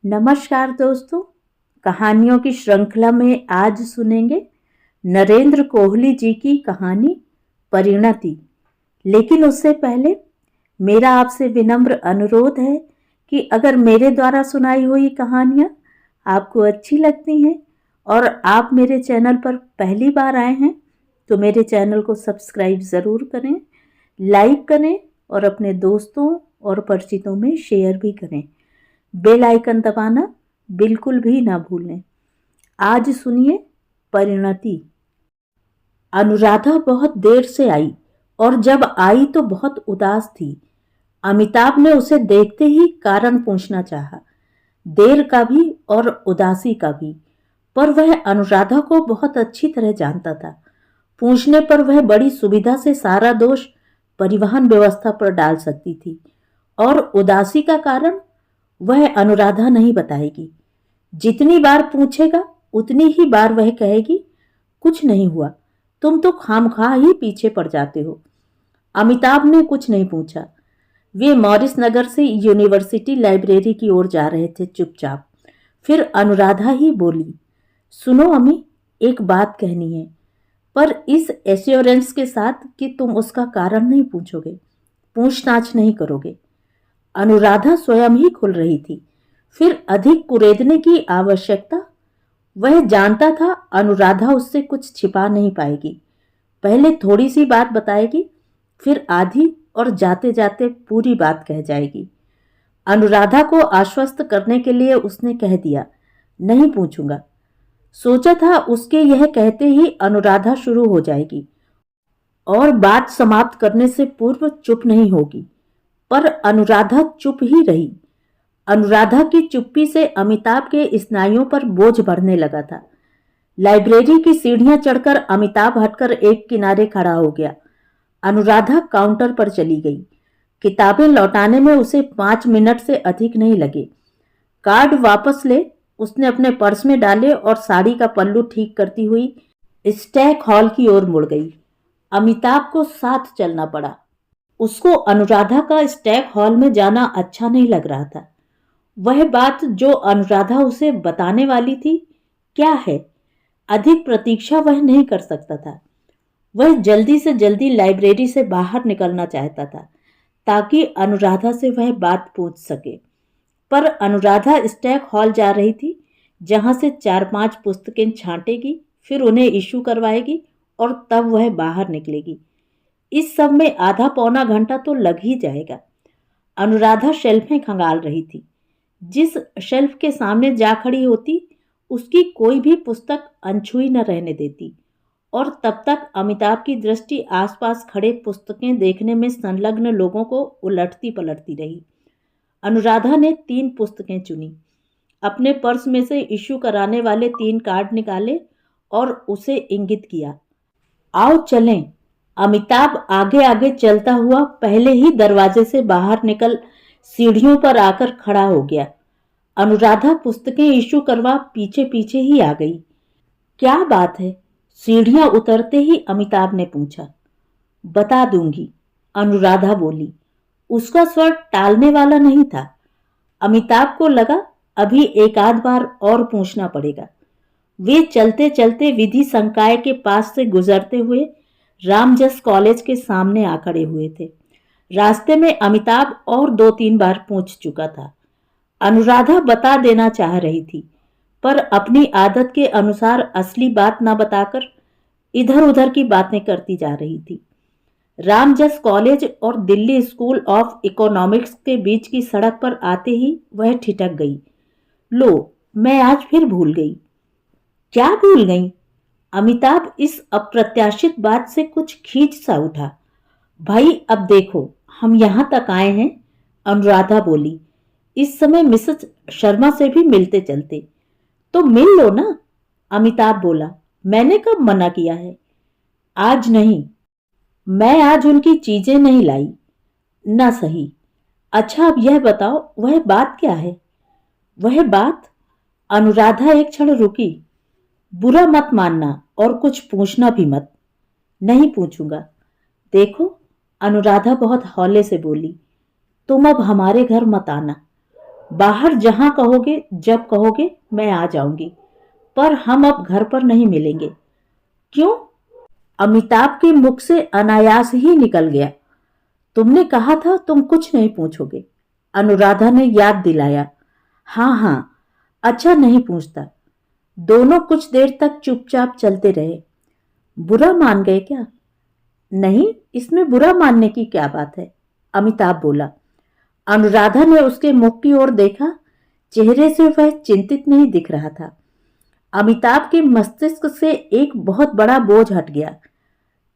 नमस्कार दोस्तों। कहानियों की श्रृंखला में आज सुनेंगे नरेंद्र कोहली जी की कहानी परिणति। लेकिन उससे पहले मेरा आपसे विनम्र अनुरोध है कि अगर मेरे द्वारा सुनाई हुई कहानियाँ आपको अच्छी लगती हैं और आप मेरे चैनल पर पहली बार आए हैं तो मेरे चैनल को सब्सक्राइब ज़रूर करें, लाइक करें और अपने दोस्तों और परिचितों में शेयर भी करें। बेल आइकन दबाना बिल्कुल भी ना भूलें। आज सुनिए परिणति। अनुराधा बहुत देर से आई और जब आई तो बहुत उदास थी। अमिताभ ने उसे देखते ही कारण पूछना चाहा, देर का भी और उदासी का भी, पर वह अनुराधा को बहुत अच्छी तरह जानता था। पूछने पर वह बड़ी सुविधा से सारा दोष परिवहन व्यवस्था पर डाल सकती थी और उदासी का कारण वह अनुराधा नहीं बताएगी। जितनी बार पूछेगा उतनी ही बार वह कहेगी, कुछ नहीं हुआ, तुम तो खामखा ही पीछे पड़ जाते हो। अमिताभ ने कुछ नहीं पूछा। वे मॉरिस नगर से यूनिवर्सिटी लाइब्रेरी की ओर जा रहे थे चुपचाप। फिर अनुराधा ही बोली, सुनो अमी, एक बात कहनी है, पर इस एश्योरेंस के साथ कि तुम उसका कारण नहीं पूछोगे, पूछताछ नहीं करोगे। अनुराधा स्वयं ही खुल रही थी। फिर अधिक कुरेदने की आवश्यकता? वह जानता था अनुराधा उससे कुछ छिपा नहीं पाएगी। पहले थोड़ी सी बात बताएगी, फिर आधी और जाते जाते पूरी बात कह जाएगी। अनुराधा को आश्वस्त करने के लिए उसने कह दिया, नहीं पूछूंगा। सोचा था उसके यह कहते ही अनुराधा शुरू हो जाएगी और बात समाप्त करने से पूर्व चुप नहीं होगी, पर अनुराधा चुप ही रही। अनुराधा की चुप्पी से अमिताभ के स्नायुओं पर बोझ बढ़ने लगा था। लाइब्रेरी की सीढ़ियां चढ़कर अमिताभ हटकर एक किनारे खड़ा हो गया। अनुराधा काउंटर पर चली गई। किताबें लौटाने में उसे 5 मिनट से अधिक नहीं लगे। कार्ड वापस ले उसने अपने पर्स में डाले और साड़ी का पल्लू ठीक करती हुई स्टैक हॉल की ओर मुड़ गई। अमिताभ को साथ चलना पड़ा। उसको अनुराधा का स्टैक हॉल में जाना अच्छा नहीं लग रहा था। वह बात जो अनुराधा उसे बताने वाली थी, क्या है, अधिक प्रतीक्षा वह नहीं कर सकता था। वह जल्दी से जल्दी लाइब्रेरी से बाहर निकलना चाहता था ताकि अनुराधा से वह बात पूछ सके। पर अनुराधा स्टैक हॉल जा रही थी, जहां से 4-5 पुस्तकें छांटेगी, फिर उन्हें इशू करवाएगी और तब वह बाहर निकलेगी। इस सब में आधा पौना घंटा तो लग ही जाएगा। अनुराधा शेल्फें खंगाल रही थी। जिस शेल्फ के सामने जा खड़ी होती उसकी कोई भी पुस्तक अनछुई न रहने देती और तब तक अमिताभ की दृष्टि आसपास खड़े पुस्तकें देखने में संलग्न लोगों को उलटती पलटती रही। अनुराधा ने 3 पुस्तकें चुनी, अपने पर्स में से इशू कराने वाले 3 कार्ड निकाले और उसे इंगित किया, आओ चलें। अमिताभ आगे आगे चलता हुआ पहले ही दरवाजे से बाहर निकल सीढ़ियों पर आकर खड़ा हो गया। अनुराधा पुस्तकें इशू करवा पीछे पीछे ही आ गई। क्या बात है? सीढ़ियां उतरते ही अमिताभ ने पूछा। बता दूंगी, अनुराधा बोली। उसका स्वर टालने वाला नहीं था। अमिताभ को लगा अभी एक आध बार और पूछना पड़ेगा। वे चलते चलते विधि संकाय के पास से गुजरते हुए रामजस कॉलेज के सामने आ खड़े हुए थे। रास्ते में अमिताभ और 2-3 बार पूछ चुका था। अनुराधा बता देना चाह रही थी, पर अपनी आदत के अनुसार असली बात न बताकर इधर उधर की बातें करती जा रही थी। रामजस कॉलेज और दिल्ली स्कूल ऑफ इकोनॉमिक्स के बीच की सड़क पर आते ही वह ठिठक गई। लो, मैं आज फिर भूल गई। क्या भूल गई? अमिताभ इस अप्रत्याशित बात से कुछ खींच सा उठा। भाई अब देखो, हम यहां तक आए हैं, अनुराधा बोली। इस समय मिसेस शर्मा से भी मिलते चलते। तो मिल लो ना, अमिताभ बोला। मैंने कब मना किया है? आज नहीं, मैं आज उनकी चीजें नहीं लाई। ना सही। अच्छा अब यह बताओ, वह बात क्या है? वह बात? अनुराधा एक क्षण रुकी। बुरा मत मानना और कुछ पूछना भी मत। नहीं पूछूंगा। देखो, अनुराधा बहुत हौले से बोली, तुम अब हमारे घर मत आना। बाहर जहां कहोगे, जब कहोगे मैं आ जाऊंगी, पर हम अब घर पर नहीं मिलेंगे। क्यों? अमिताभ के मुख से अनायास ही निकल गया। तुमने कहा था तुम कुछ नहीं पूछोगे। अनुराधा ने याद दिलाया। हाँ हाँ, अच्छा नहीं पूछता। दोनों कुछ देर तक चुपचाप चलते रहे। बुरा मान गए क्या? नहीं, इसमें बुरा मानने की क्या बात है, अमिताभ बोला। अनुराधा ने उसके मुख की ओर देखा। चेहरे से वह चिंतित नहीं दिख रहा था। अमिताभ के मस्तिष्क से एक बहुत बड़ा बोझ हट गया।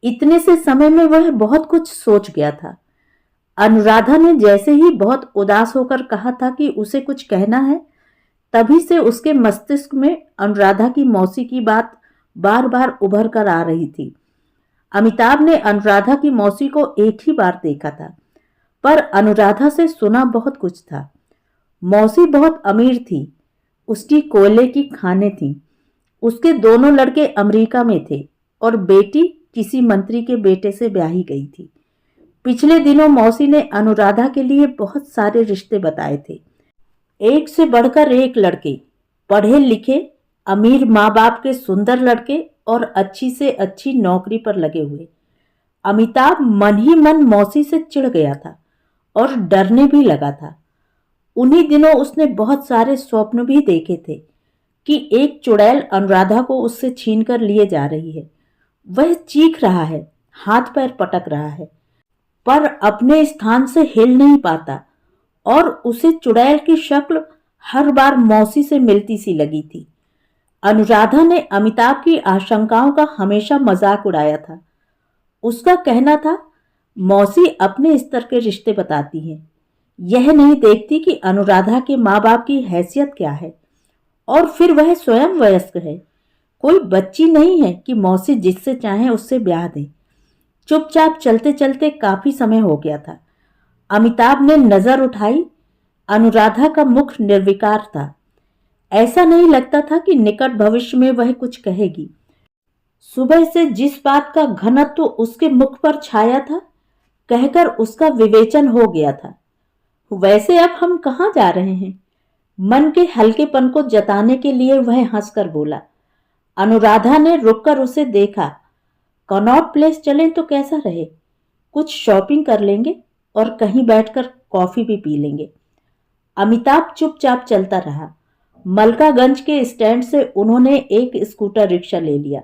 इतने से समय में वह बहुत कुछ सोच गया था। अनुराधा ने जैसे ही बहुत उदास होकर कहा था कि उसे कुछ कहना है, तभी से उसके मस्तिष्क में अनुराधा की मौसी की बात बार बार उभर कर आ रही थी। अमिताभ ने अनुराधा की मौसी को एक ही बार देखा था, पर अनुराधा से सुना बहुत कुछ था। मौसी बहुत अमीर थी, उसकी कोयले की खानें थीं। उसके दोनों लड़के अमेरिका में थे और बेटी किसी मंत्री के बेटे से ब्याही गई थी। पिछले दिनों मौसी ने अनुराधा के लिए बहुत सारे रिश्ते बताए थे। एक से बढ़कर एक लड़के, पढ़े लिखे, अमीर माँ बाप के सुंदर लड़के और अच्छी से अच्छी नौकरी पर लगे हुए। अमिताभ मन ही मन मौसी से चिढ़ गया था और डरने भी लगा था। उन्हीं दिनों उसने बहुत सारे स्वप्न भी देखे थे कि एक चुड़ैल अनुराधा को उससे छीन कर लिए जा रही है। वह चीख रहा है, हाथ पैर पटक रहा है, पर अपने स्थान से हिल नहीं पाता और उसे चुड़ैल की शक्ल हर बार मौसी से मिलती सी लगी थी। अनुराधा ने अमिताभ की आशंकाओं का हमेशा मजाक उड़ाया था। उसका कहना था, मौसी अपने स्तर के रिश्ते बताती हैं, यह नहीं देखती कि अनुराधा के माँ बाप की हैसियत क्या है, और फिर वह स्वयं वयस्क है, कोई बच्ची नहीं है कि मौसी जिससे चाहे उससे ब्याह दे। चुपचाप चलते चलते काफी समय हो गया था। अमिताभ ने नजर उठाई। अनुराधा का मुख निर्विकार था। ऐसा नहीं लगता था कि निकट भविष्य में वह कुछ कहेगी। सुबह से जिस बात का घनत्व उसके मुख पर छाया था, कहकर उसका विवेचन हो गया था। वैसे अब हम कहाँ जा रहे हैं? मन के हल्केपन को जताने के लिए वह हंसकर बोला। अनुराधा ने रुककर उसे देखा। कनॉट प्लेस चलें तो कैसा रहे? कुछ शॉपिंग कर लेंगे और कहीं बैठकर कॉफी भी पी लेंगे। अमिताभ चुपचाप चलता रहा। मलकागंज के स्टैंड से उन्होंने एक स्कूटर रिक्शा ले लिया।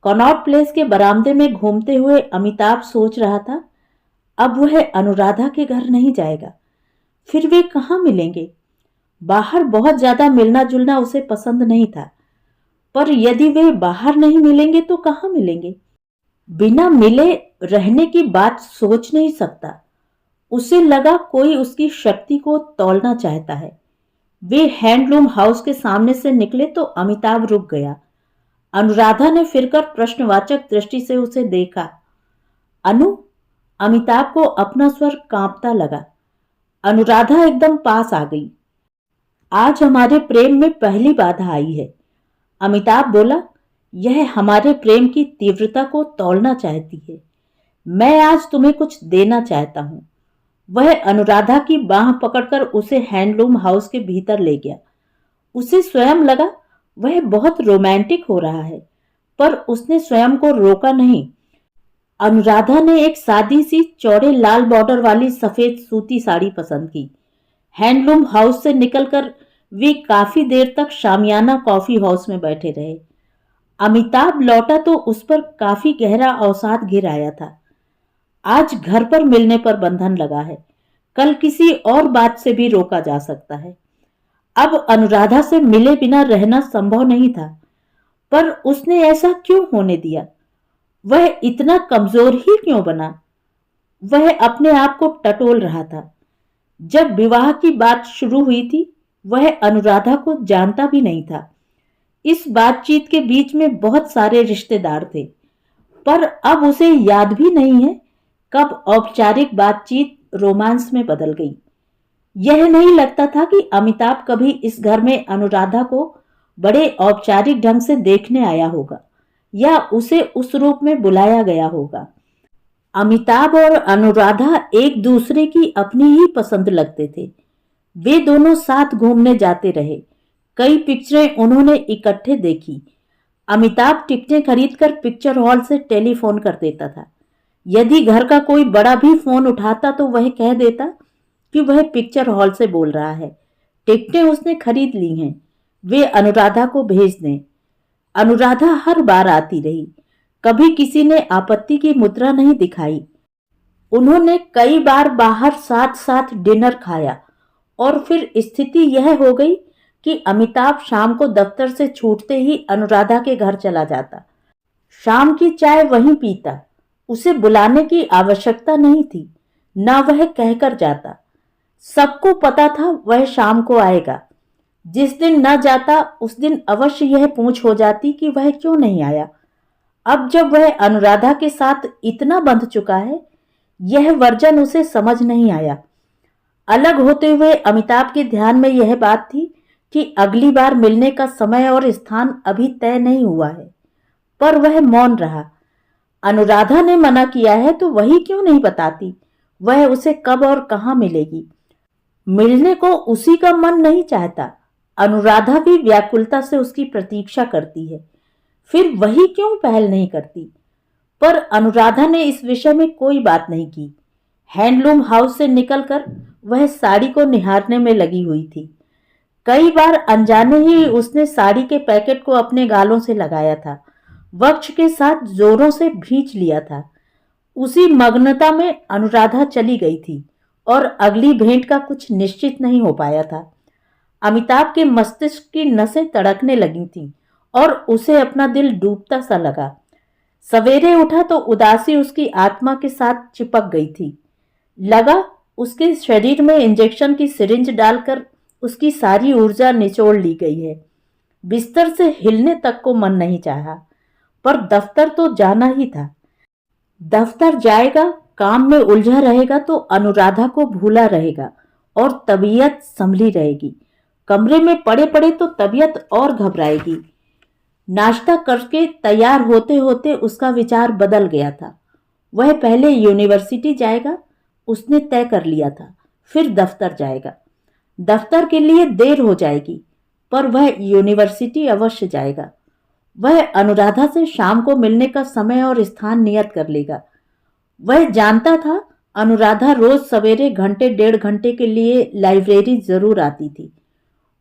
कनॉट प्लेस के बरामदे में घूमते हुए अमिताभ सोच रहा था, अब वह अनुराधा के घर नहीं जाएगा, फिर वे कहाँ मिलेंगे? बाहर बहुत ज्यादा मिलना जुलना उसे पसंद नहीं था, पर यदि वे बाहर नहीं मिलेंगे तो कहाँ मिलेंगे? बिना मिले रहने की बात सोच नहीं सकता। उसे लगा कोई उसकी शक्ति को तौलना चाहता है। वे हैंडलूम हाउस के सामने से निकले तो अमिताभ रुक गया। अनुराधा ने फिरकर प्रश्नवाचक दृष्टि से उसे देखा। अनु? अमिताभ को अपना स्वर कांपता लगा। अनुराधा एकदम पास आ गई। आज हमारे प्रेम में पहली बाधा आई है, अमिताभ बोला। यह हमारे प्रेम की तीव्रता को तौलना चाहती है। मैं आज तुम्हें कुछ देना चाहता हूं। वह अनुराधा की बाह पकड़कर उसे हैंडलूम हाउस के भीतर ले गया। उसे स्वयं लगा वह बहुत रोमांटिक हो रहा है, पर उसने स्वयं को रोका नहीं। अनुराधा ने एक सादी सी चौड़े लाल बॉर्डर वाली सफेद सूती साड़ी पसंद की। हैंडलूम हाउस से निकलकर वे काफी देर तक शामियाना कॉफी हाउस में बैठे रहे। अमिताभ लौटा तो उस पर काफी गहरा अवसाद घिर आया था। आज घर पर मिलने पर बंधन लगा है, कल किसी और बात से भी रोका जा सकता है। अब अनुराधा से मिले बिना रहना संभव नहीं था, पर उसने ऐसा क्यों होने दिया? वह इतना कमजोर ही क्यों बना? वह अपने आप को टटोल रहा था। जब विवाह की बात शुरू हुई थी, वह अनुराधा को जानता भी नहीं था। इस बातचीत के बीच में बहुत सारे रिश्तेदार थे, पर अब उसे याद भी नहीं है कब औपचारिक बातचीत रोमांस में बदल गई। यह नहीं लगता था कि अमिताभ कभी इस घर में अनुराधा को बड़े औपचारिक ढंग से देखने आया होगा या उसे उस रूप में बुलाया गया होगा। अमिताभ और अनुराधा एक दूसरे की अपनी ही पसंद लगते थे। वे दोनों साथ घूमने जाते रहे। कई पिक्चरें उन्होंने इकट्ठे देखी। अमिताभ टिकटें खरीदकर पिक्चर हॉल से टेलीफोन कर देता था। यदि घर का कोई बड़ा भी फोन उठाता तो वह कह देता कि वह पिक्चर हॉल से बोल रहा है, टिकटें उसने खरीद ली हैं, वे अनुराधा को भेज दें। अनुराधा हर बार आती रही। कभी किसी ने आपत्ति की मुद्रा नहीं दिखाई। उन्होंने कई बार बाहर साथ साथ डिनर खाया और फिर स्थिति यह हो गई कि अमिताभ शाम को दफ्तर से छूटते ही अनुराधा के घर चला जाता। शाम की चाय वहीं पीता। उसे बुलाने की आवश्यकता नहीं थी, न वह कहकर जाता। सबको पता था वह शाम को आएगा। जिस दिन न जाता उस दिन अवश्य यह पूछ हो जाती कि वह क्यों नहीं आया। अब जब वह अनुराधा के साथ इतना बंध चुका है, यह वर्जन उसे समझ नहीं आया। अलग होते हुए अमिताभ के ध्यान में यह बात थी कि अगली बार मिलने का समय और स्थान अभी तय नहीं हुआ है, पर वह मौन रहा। अनुराधा ने मना किया है तो वही क्यों नहीं बताती वह उसे कब और कहां मिलेगी। मिलने को उसी का मन नहीं चाहता। अनुराधा भी व्याकुलता से उसकी प्रतीक्षा करती है, फिर वही क्यों पहल नहीं करती। पर अनुराधा ने इस विषय में कोई बात नहीं की। हैंडलूम हाउस से निकलकर वह साड़ी को निहारने में लगी हुई थी। कई बार अनजाने ही उसने साड़ी के पैकेट को अपने गालों से लगाया था, वक्ष के साथ जोरों से भींच लिया था। उसी मग्नता में अनुराधा चली गई थी और अगली भेंट का कुछ निश्चित नहीं हो पाया था। अमिताभ के मस्तिष्क की नसें तड़कने लगी थीं और उसे अपना दिल डूबता सा लगा। सवेरे उठा तो उदासी उसकी आत्मा के साथ चिपक गई थी। लगा उसके शरीर में इंजेक्शन की सिरिंज डालकर उसकी सारी ऊर्जा निचोड़ ली गई है। बिस्तर से हिलने तक को मन नहीं चाहा, पर दफ्तर तो जाना ही था। दफ्तर जाएगा, काम में उलझा रहेगा तो अनुराधा को भूला रहेगा और तबीयत संभली रहेगी। कमरे में पड़े पड़े तो तबीयत और घबराएगी। नाश्ता करके तैयार होते होते उसका विचार बदल गया था। वह पहले यूनिवर्सिटी जाएगा, उसने तय कर लिया था, फिर दफ्तर जाएगा। दफ्तर के लिए देर हो जाएगी, पर वह यूनिवर्सिटी अवश्य जाएगा। वह अनुराधा से शाम को मिलने का समय और स्थान नियत कर लेगा। वह जानता था अनुराधा रोज सवेरे घंटे 1.5 घंटे के लिए लाइब्रेरी जरूर आती थी।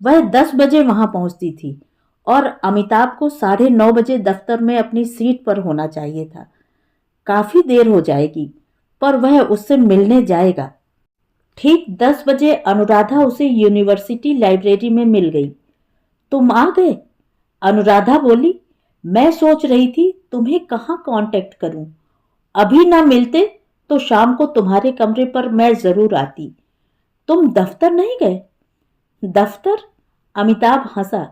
वह 10 बजे वहां पहुंचती थी और अमिताभ को 9:30 बजे दफ्तर में अपनी सीट पर होना चाहिए था। काफी देर हो जाएगी, पर वह उससे मिलने जाएगा। ठीक 10 बजे अनुराधा उसे यूनिवर्सिटी लाइब्रेरी में मिल गई। तुम आ गए? अनुराधा बोली। मैं सोच रही थी तुम्हें कहाँ कांटेक्ट करूं। अभी ना मिलते तो शाम को तुम्हारे कमरे पर मैं जरूर आती। तुम दफ्तर नहीं गए? दफ्तर? अमिताभ हंसा।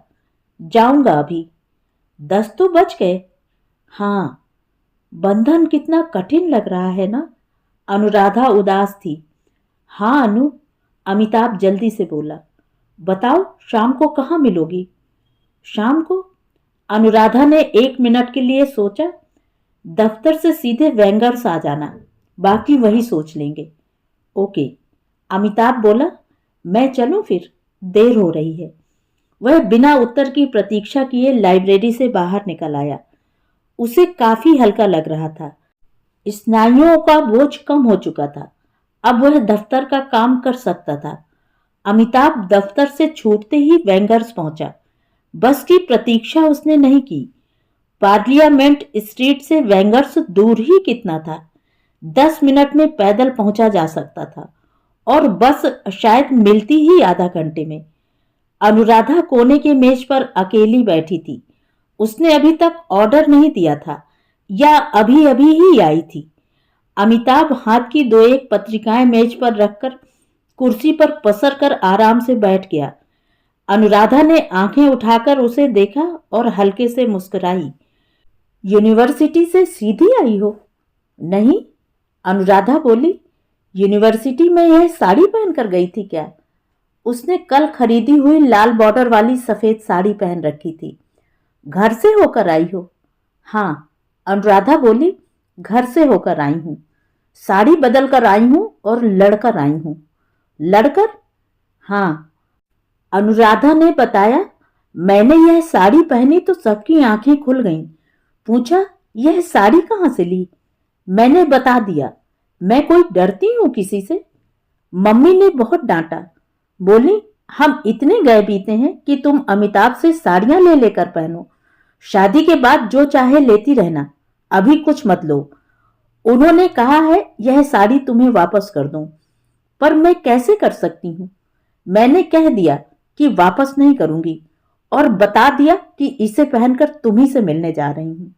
जाऊंगा अभी। 10 तो बज गए। हाँ, बंधन कितना कठिन लग रहा है ना? अनुराधा उदास थी। हाँ अनु, अमिताभ जल्दी से बोला। बताओ शाम को कहाँ मिलोगी? शाम को? अनुराधा ने 1 मिनट के लिए सोचा। दफ्तर से सीधे वेंगर्स आ जाना, बाकी वही सोच लेंगे। ओके, अमिताभ बोला। मैं चलूं फिर? देर हो रही है। वह बिना उत्तर की प्रतीक्षा किए लाइब्रेरी से बाहर निकल आया। उसे काफी हल्का लग रहा था। स्नायुओं का बोझ कम हो चुका था। अब वह दफ्तर का काम कर सकता था। अमिताभ दफ्तर से छूटते ही वेंगर्स पहुंचा। बस की प्रतीक्षा उसने नहीं की। पार्लियामेंट स्ट्रीट से वेंगर्स दूर ही कितना था। 10 मिनट में पैदल पहुंचा जा सकता था और बस शायद मिलती ही आधा घंटे में। अनुराधा कोने के मेज पर अकेली बैठी थी। उसने अभी तक ऑर्डर नहीं दिया था या अभी अभी ही आई थी। अमिताभ हाथ की 2-1 पत्रिकाएं मेज पर रखकर कुर्सी पर पसर कर आराम से बैठ गया। अनुराधा ने आंखें उठाकर उसे देखा और हल्के से मुस्कुराई। यूनिवर्सिटी से सीधी आई हो? नहीं, अनुराधा बोली। यूनिवर्सिटी में यह साड़ी पहनकर गई थी क्या? उसने कल खरीदी हुई लाल बॉर्डर वाली सफेद साड़ी पहन रखी थी। घर से होकर आई हो? हाँ, अनुराधा बोली। घर से होकर आई हूं। साड़ी बदल कर आई हूं और लड़कर आई हूं। लड़कर? हाँ, अनुराधा ने बताया। मैंने यह साड़ी पहनी तो सबकी आंखें खुल गईं। पूछा, यह साड़ी कहाँ से ली? मैंने बता दिया। मैं कोई डरती हूँ किसी से? मम्मी ने बहुत डांटा। बोली, हम इतने गए बीते हैं कि तुम अमिताभ से साड़ियां ले लेकर पहनो। शादी के बाद जो चाहे लेती रहना, अभी कुछ मत लो। उन्होंने कहा है यह साड़ी तुम्हें वापस कर दूं, पर मैं कैसे कर सकती हूँ? मैंने कह दिया कि वापस नहीं करूंगी और बता दिया कि इसे पहनकर तुम्ही से मिलने जा रही हूं।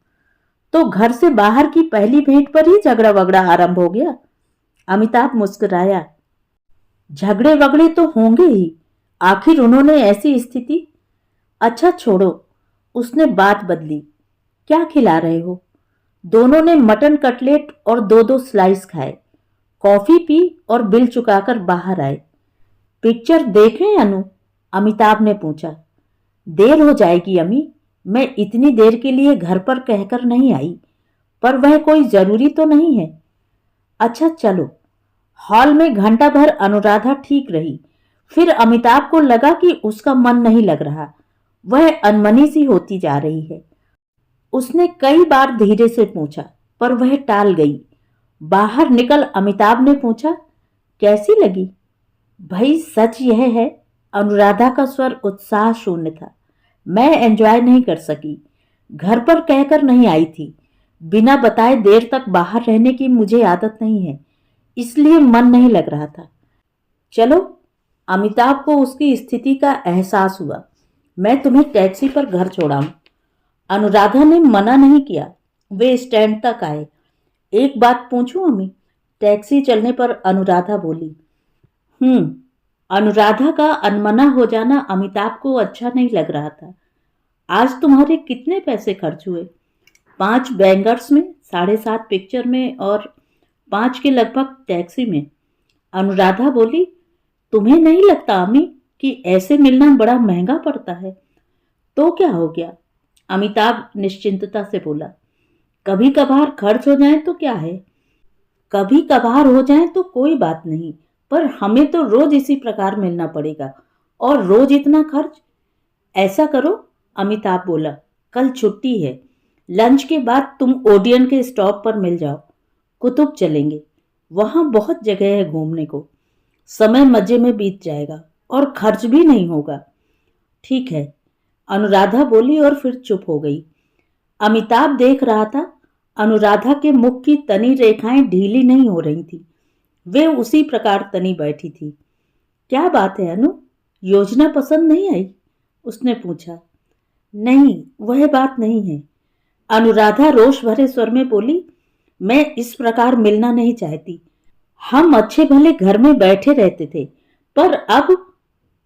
तो घर से बाहर की पहली भेंट पर ही झगड़ा वगड़ा आरंभ हो गया। अमिताभ मुस्कुराया। झगड़े वगड़े तो होंगे ही, आखिर उन्होंने ऐसी स्थिति। अच्छा छोड़ो, उसने बात बदली। क्या खिला रहे हो? दोनों ने मटन कटलेट और दो दो स्लाइस खाए, कॉफी पी और बिल चुकाकर बाहर आए। पिक्चर देखें अनु? अमिताभ ने पूछा। देर हो जाएगी अमी, मैं इतनी देर के लिए घर पर कहकर नहीं आई, पर वह कोई जरूरी तो नहीं है। अच्छा चलो। हॉल में घंटा भर अनुराधा ठीक रही। फिर अमिताभ को लगा कि उसका मन नहीं लग रहा, वह अनमनी सी होती जा रही है। उसने कई बार धीरे से पूछा, पर वह टाल गई। बाहर निकल अमिताभ ने पूछा, कैसी लगी? भाई सच यह है, अनुराधा का स्वर उत्साह शून्य था। मैं एंजॉय नहीं कर सकी। घर पर कहकर नहीं आई थी। बिना बताए देर तक बाहर रहने की मुझे आदत नहीं है, इसलिए मन नहीं लग रहा था। चलो। अमिताभ को उसकी स्थिति का एहसास हुआ। मैं तुम्हें टैक्सी पर घर छोड़ाऊं। अनुराधा ने मना नहीं किया। वे स्टैंड तक आए। एक बात पूछूं अमी? टैक्सी चलने पर अनुराधा बोली। अनुराधा का अनमना हो जाना अमिताभ को अच्छा नहीं लग रहा था। आज तुम्हारे कितने पैसे खर्च हुए? 5 बैंगर्स में, 7.5 पिक्चर में और 5 के लगभग टैक्सी में। अनुराधा बोली, तुम्हें नहीं लगता अमी कि ऐसे मिलना बड़ा महंगा पड़ता है? तो क्या हो गया? अमिताभ निश्चिंतता से बोला। कभी कभार खर्च हो जाए तो क्या है? कभी कभार हो जाए तो कोई बात नहीं, पर हमें तो रोज इसी प्रकार मिलना पड़ेगा, और रोज इतना खर्च। ऐसा करो, अमिताभ बोला, कल छुट्टी है। लंच के बाद तुम ओडियन के स्टॉप पर मिल जाओ। कुतुब चलेंगे, वहां बहुत जगह है घूमने को। समय मजे में बीत जाएगा और खर्च भी नहीं होगा। ठीक है, अनुराधा बोली और फिर चुप हो गई। अमिताभ देख रहा था। अनुराधा के मुख की तनी रेखाएं ढीली नहीं हो रही थी, वे उसी प्रकार तनी बैठी थी। क्या बात है अनु, योजना पसंद नहीं आई? उसने पूछा। नहीं, वह बात नहीं है। अनुराधा रोष भरे स्वर में बोली, मैं इस प्रकार मिलना नहीं चाहती। हम अच्छे भले घर में बैठे रहते थे, पर अब।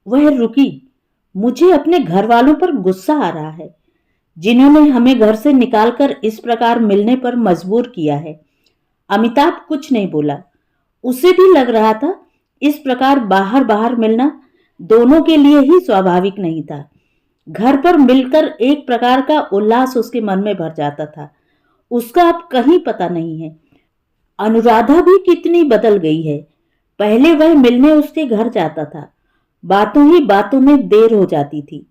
वह रुकी। मुझे अपने घर वालों पर गुस्सा आ रहा है, जिन्होंने हमें घर से निकालकर इस प्रकार मिलने पर मजबूर किया है। अमिताभ कुछ नहीं बोला। उसे भी लग रहा था इस प्रकार बाहर बाहर मिलना दोनों के लिए ही स्वाभाविक नहीं था। घर पर मिलकर एक प्रकार का उल्लास उसके मन में भर जाता था, उसका अब कहीं पता नहीं है। अनुराधा भी कितनी बदल गई है। पहले वह मिलने उसके घर जाता था, बातों ही बातों में देर हो जाती थी।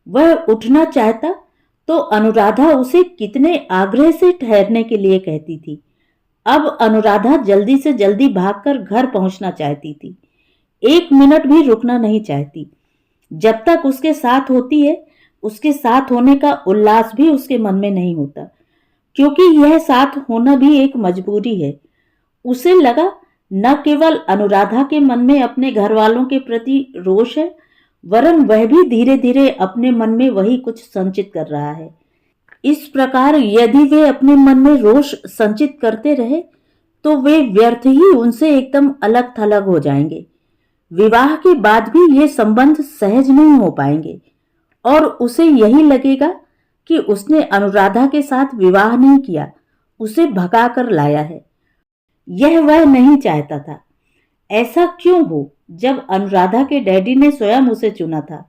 वह उठना चाहता तो अनुराधा उसे कितने आग्रह से ठहरने के लिए कहती थी। अब अनुराधा जल्दी से जल्दी भागकर घर पहुंचना चाहती थी, 1 मिनट भी रुकना नहीं चाहती। जब तक उसके साथ होती है, उसके साथ होने का उल्लास भी उसके मन में नहीं होता, क्योंकि यह साथ होना भी एक मजबूरी है। उसे लगा न केवल अनुराधा के मन में अपने घर वालों के प्रति रोष है, वरन वह भी धीरे धीरे अपने मन में वही कुछ संचित कर रहा है। इस प्रकार यदि वे अपने मन में रोष संचित करते रहे तो वे व्यर्थ ही उनसे एकदम अलग थलग हो जाएंगे। विवाह के बाद भी ये संबंध सहज नहीं हो पाएंगे, और उसे यही लगेगा कि उसने अनुराधा के साथ विवाह नहीं किया, उसे भगा कर लाया है। यह वह नहीं चाहता था। ऐसा क्यों हो, जब अनुराधा के डैडी ने स्वयं उसे चुना था?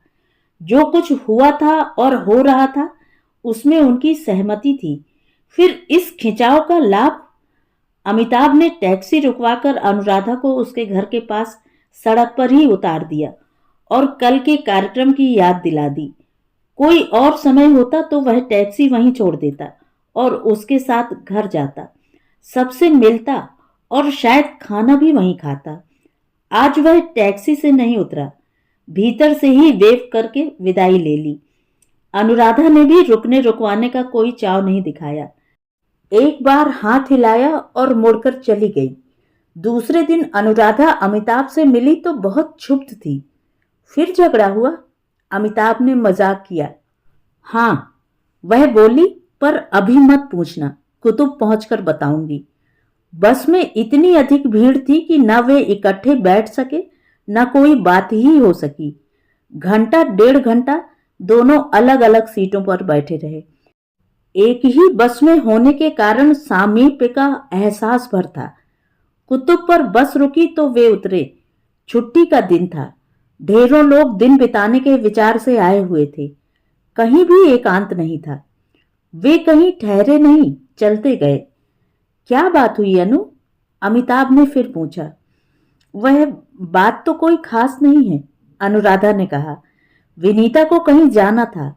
जो कुछ हुआ था और हो रहा था उसमें उनकी सहमति थी, फिर इस खिंचाव का लाभ? अमिताभ ने टैक्सी रुकवाकर अनुराधा को उसके घर के पास सड़क पर ही उतार दिया और कल के कार्यक्रम की याद दिला दी। कोई और समय होता तो वह टैक्सी वहीं छोड़ देता और उसके साथ घर जाता, सबसे मिलता और शायद खाना भी वहीं खाता। आज वह टैक्सी से नहीं उतरा, भीतर से ही वेव करके विदाई ले ली। अनुराधा ने भी रुकने रुकवाने का कोई चाव नहीं दिखाया। एक बार हाथ हिलाया और मुड़कर चली गई। दूसरे दिन अनुराधा अमिताभ से मिली तो बहुत क्षुब्ध थी। फिर झगड़ा हुआ? अमिताभ ने मजाक किया। हाँ, वह बोली, पर अभी मत पूछना, कुतुब पहुंचकर बताऊंगी। बस में इतनी अधिक भीड़ थी कि न वे इकट्ठे बैठ सके न कोई बात ही हो सकी। घंटा 1.5 घंटा दोनों अलग अलग सीटों पर बैठे रहे। एक ही बस में होने के कारण सामीप्य का एहसास भर था। कुतुब पर बस रुकी तो वे उतरे। छुट्टी का दिन था। ढेरों लोग दिन बिताने के विचार से आए हुए थे। कहीं भी एकांत नहीं था। वे कहीं ठहरे नहीं, चलते गए। क्या बात हुई अनु? अमिताभ ने फिर पूछा। वह बात तो कोई खास नहीं है, अनुराधा ने कहा। विनीता को कहीं जाना था।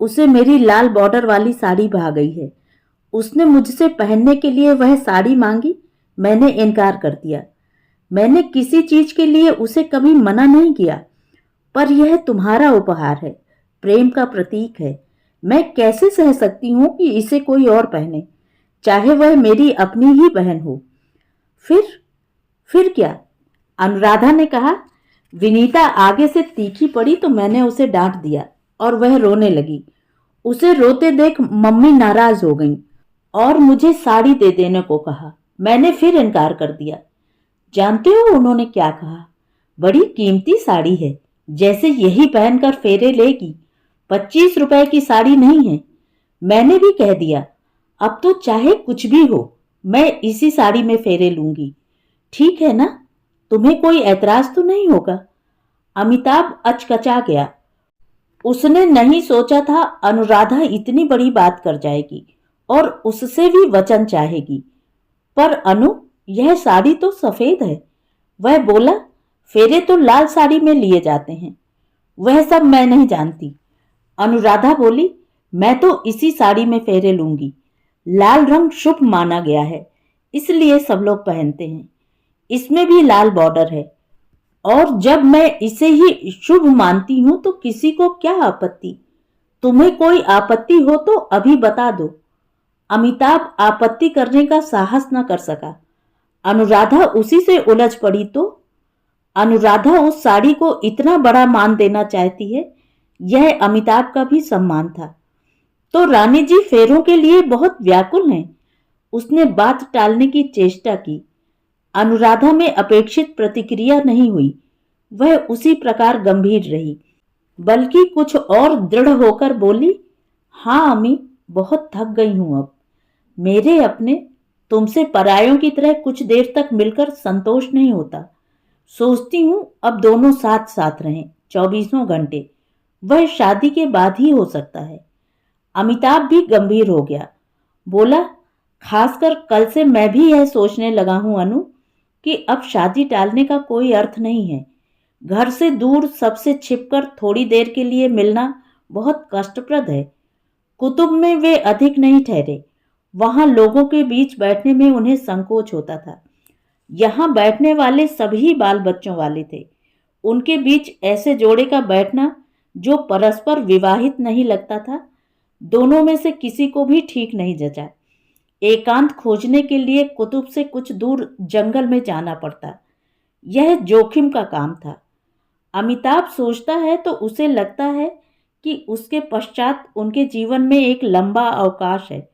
उसे मेरी लाल बॉर्डर वाली साड़ी भा गई है। उसने मुझसे पहनने के लिए वह साड़ी मांगी, मैंने इनकार कर दिया। मैंने किसी चीज के लिए उसे कभी मना नहीं किया, पर यह तुम्हारा उपहार है, प्रेम का प्रतीक है। मैं कैसे सह सकती हूं कि इसे कोई और पहने, चाहे वह मेरी अपनी ही बहन हो। फिर क्या? अनुराधा ने कहा। विनीता आगे से तीखी पड़ी तो मैंने उसे डांट दिया और वह रोने लगी। उसे रोते देख मम्मी नाराज हो गईं और मुझे साड़ी दे देने को कहा। मैंने फिर इनकार कर दिया। जानते हो उन्होंने क्या कहा? बड़ी कीमती साड़ी है, जैसे यही पहनकर फेरे लेगी। 25 रुपए की साड़ी नहीं है। मैंने भी कह दिया, अब तो चाहे कुछ भी हो, मैं इसी साड़ी में फेरे लूंगी। ठीक है ना? तुम्हें कोई ऐतराज तो नहीं होगा? अमिताभ अचकचा गया। उसने नहीं सोचा था अनुराधा इतनी बड़ी बात कर जाएगी और उससे भी वचन चाहेगी। पर अनु, यह साड़ी तो सफेद है। वह बोला, फेरे तो लाल साड़ी में लिए जाते हैं। वह सब मैं नहीं जानती। अनुराधा बोली, मैं तो इसी साड़ी में फेरे लूंगी। लाल रंग शुभ माना गया है, इसलिए सब लोग पहनते हैं। इसमें भी लाल बॉर्डर है, और जब मैं इसे ही शुभ मानती हूं तो किसी को क्या आपत्ति? तुम्हें कोई आपत्ति हो तो अभी बता दो। अमिताभ आपत्ति करने का साहस न कर सका। अनुराधा उसी से उलझ पड़ी तो? अनुराधा उस साड़ी को इतना बड़ा मान देना चाहती है, यह अमिताभ का भी सम्मान था। तो रानी जी फेरों के लिए बहुत व्याकुल हैं। उसने बात टालने की चेष्टा की। अनुराधा में अपेक्षित प्रतिक्रिया नहीं हुई। वह उसी प्रकार गंभीर रही, बल्कि कुछ और दृढ़ होकर बोली, हाँ अमी, बहुत थक गई हूं अब। मेरे अपने तुमसे परायों की तरह कुछ देर तक मिलकर संतोष नहीं होता। सोचती हूं अब दोनों साथ साथ रहें 24 घंटे। वह शादी के बाद ही हो सकता है। अमिताभ भी गंभीर हो गया। बोला, खासकर कल से मैं भी यह सोचने लगा हूं अनु, कि अब शादी टालने का कोई अर्थ नहीं है। घर से दूर सबसे छिपकर थोड़ी देर के लिए मिलना बहुत कष्टप्रद है। कुतुब में वे अधिक नहीं ठहरे। वहां लोगों के बीच बैठने में उन्हें संकोच होता था। यहाँ बैठने वाले सभी बाल बच्चों वाले थे। उनके बीच ऐसे जोड़े का बैठना जो परस्पर विवाहित नहीं लगता था, दोनों में से किसी को भी ठीक नहीं जचा। एकांत खोजने के लिए कुतुब से कुछ दूर जंगल में जाना पड़ता। यह जोखिम का काम था। अमिताभ सोचता है तो उसे लगता है कि उसके पश्चात उनके जीवन में एक लंबा अवकाश है।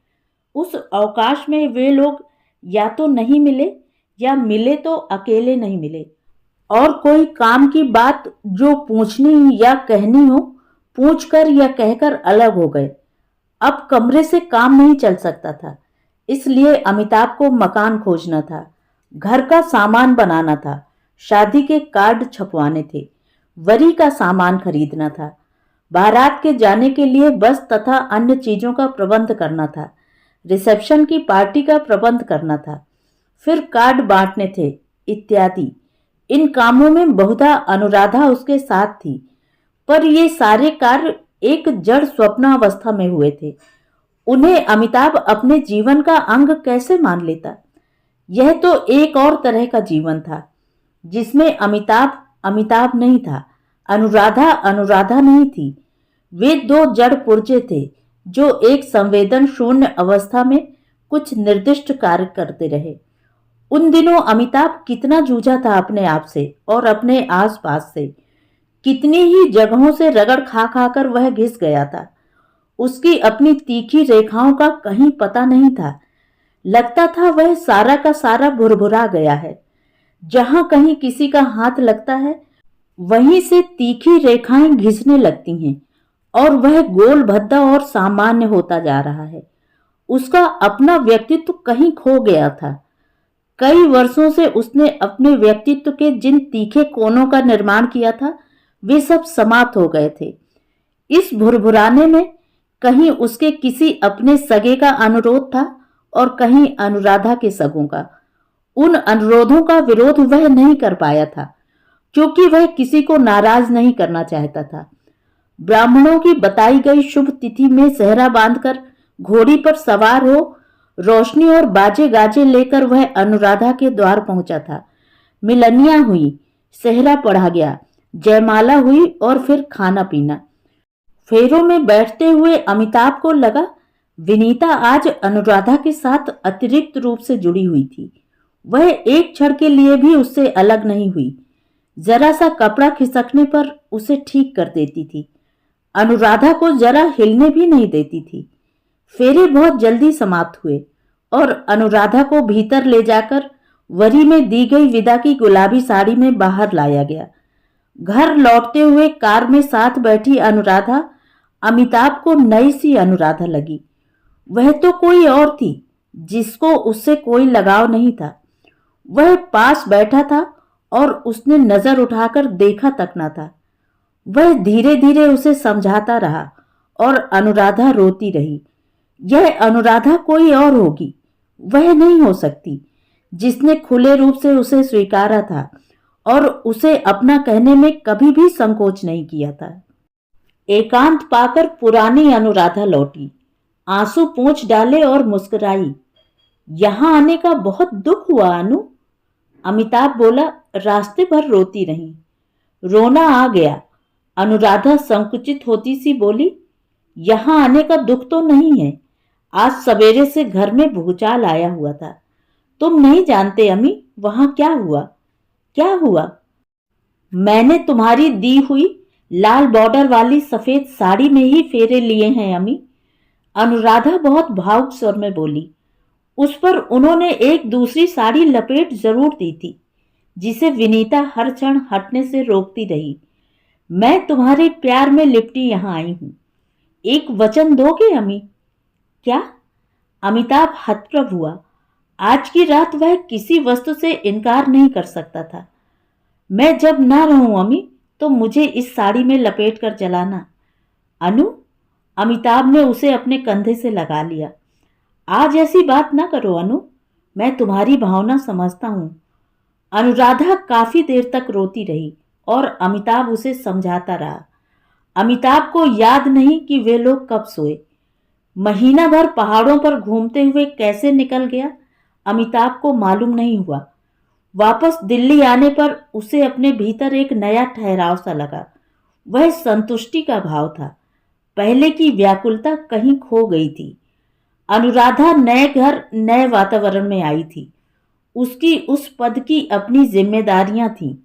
उस अवकाश में वे लोग या तो नहीं मिले, या मिले तो अकेले नहीं मिले, और कोई काम की बात जो पूछनी या कहनी हो, पूछकर या कहकर अलग हो गए। अब कमरे से काम नहीं चल सकता था, इसलिए अमिताभ को मकान खोजना था, घर का सामान बनाना था, शादी के कार्ड छपवाने थे, वरी का सामान खरीदना था, बारात के जाने के लिए बस तथा अन्य चीजों का प्रबंध करना था, रिसेप्शन की पार्टी का प्रबंध करना था, फिर कार्ड बांटने थे, इत्यादि। इन कामों में बहुधा अनुराधा उसके साथ थी, पर ये सारे कार्य एक जड़ स्वप्नावस्था में हुए थे। उन्हें अमिताभ अपने जीवन का अंग कैसे मान लेता? यह तो एक और तरह का जीवन था, जिसमें अमिताभ अमिताभ नहीं था, अनुराधा अनुराधा नहीं थी। वे दो जड़ पुर्जे थे जो एक संवेदन शून्य अवस्था में कुछ निर्दिष्ट कार्य करते रहे। उन दिनों अमिताभ कितना जूझा था अपने आप से और अपने आसपास से। कितनी ही जगहों से रगड़ खा खाकर वह घिस गया था। उसकी अपनी तीखी रेखाओं का कहीं पता नहीं था। लगता था वह सारा का सारा भुरभुरा गया है। जहां कहीं किसी का हाथ लगता है, वहीं से तीखी रेखाएं घिसने लगती हैं और वह गोल भद्दा और सामान्य होता जा रहा है। उसका अपना व्यक्तित्व कहीं खो गया था। कई वर्षों से उसने अपने व्यक्तित्व के जिन तीखे कोनों का निर्माण किया था, वे सब समाप्त हो गए थे। इस भुरभुराने में कहीं उसके किसी अपने सगे का अनुरोध था और कहीं अनुराधा के सगों का। उन अनुरोधों का विरोध वह नहीं कर पाया था, क्योंकि वह किसी को नाराज नहीं करना चाहता था। ब्राह्मणों की बताई गई शुभ तिथि में सेहरा बांधकर घोड़ी पर सवार हो, रोशनी और बाजे गाजे लेकर वह अनुराधा के द्वार पहुंचा था। मिलनिया हुई, सेहरा पढ़ा गया, जयमाला हुई और फिर खाना पीना। फेरों में बैठते हुए अमिताभ को लगा विनीता आज अनुराधा के साथ अतिरिक्त रूप से जुड़ी हुई थी। वह एक क्षण के लिए भी उससे अलग नहीं हुई। जरा सा कपड़ा खिसकने पर उसे ठीक कर देती थी। अनुराधा को जरा हिलने भी नहीं देती थी। फेरे बहुत जल्दी समाप्त हुए और अनुराधा को भीतर ले जाकर वरी में दी गई विदा की गुलाबी साड़ी में बाहर लाया गया। घर लौटते हुए कार में साथ बैठी अनुराधा अमिताभ को नई सी अनुराधा लगी। वह तो कोई और थी, जिसको उससे कोई लगाव नहीं था। वह पास बैठा था और उसने नजर उठाकर देखा तक न था। वह धीरे धीरे उसे समझाता रहा और अनुराधा रोती रही। यह अनुराधा कोई और होगी, वह नहीं हो सकती जिसने खुले रूप से उसे स्वीकारा था और उसे अपना कहने में कभी भी संकोच नहीं किया था। एकांत पाकर पुरानी अनुराधा लौटी, आंसू पोंछ डाले और मुस्कुराई। यहां आने का बहुत दुख हुआ अनु। अमिताभ बोला। रास्ते भर रोती रही। रोना आ गया। अनुराधा संकुचित होती सी बोली, यहां आने का दुख तो नहीं है। आज सवेरे से घर में भूचाल आया हुआ था। तुम नहीं जानते अमी, वहां क्या हुआ? क्या हुआ? मैंने तुम्हारी दी हुई लाल बॉर्डर वाली सफेद साड़ी में ही फेरे लिए हैं अमी। अनुराधा बहुत भावुक स्वर में बोली। उस पर उन्होंने एक दूसरी साड़ी लपेट जरूर दी थी, जिसे विनीता हर क्षण हटने से रोकती रही। मैं तुम्हारे प्यार में लिपटी यहां आई हूं। एक वचन दोगे अमी? क्या? अमिताभ हतप्रभ हुआ। आज की रात वह किसी वस्तु से इनकार नहीं कर सकता था। मैं जब ना रहूं अमी, तो मुझे इस साड़ी में लपेट कर जलाना। अनु, अमिताभ ने उसे अपने कंधे से लगा लिया। आज ऐसी बात ना करो अनु, मैं तुम्हारी भावना समझता हूं। अनुराधा काफी देर तक रोती रही और अमिताभ उसे समझाता रहा। अमिताभ को याद नहीं कि वे लोग कब सोए। महीना भर पहाड़ों पर घूमते हुए कैसे निकल गया, अमिताभ को मालूम नहीं हुआ। वापस दिल्ली आने पर उसे अपने भीतर एक नया ठहराव सा लगा। वह संतुष्टि का भाव था। पहले की व्याकुलता कहीं खो गई थी। अनुराधा नए घर, नए वातावरण में आई थी। उसकी उस पद की अपनी जिम्मेदारियां थीं।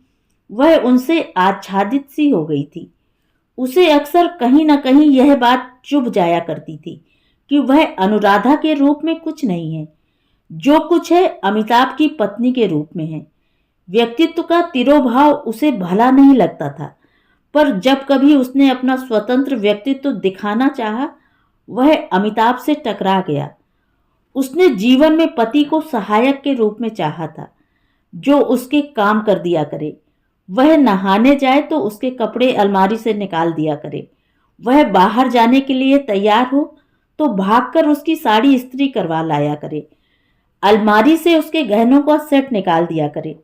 वह उनसे आच्छादित सी हो गई थी। उसे अक्सर कहीं न कहीं यह बात चुभ जाया करती थी कि वह अनुराधा के रूप में कुछ नहीं है। जो कुछ है अमिताभ की पत्नी के रूप में है। व्यक्तित्व का तिरोभाव उसे भला नहीं लगता था, पर जब कभी उसने अपना स्वतंत्र व्यक्तित्व दिखाना चाहा, वह अमिताभ से टकरा गया। उसने जीवन में पति को सहायक के रूप में चाहा था, जो उसके काम कर दिया करे। वह नहाने जाए तो उसके कपड़े अलमारी से निकाल दिया करे। वह बाहर जाने के लिए तैयार हो तो भागकर उसकी साड़ी इस्त्री करवा लाया करे। अलमारी से उसके गहनों का सेट निकाल दिया करे।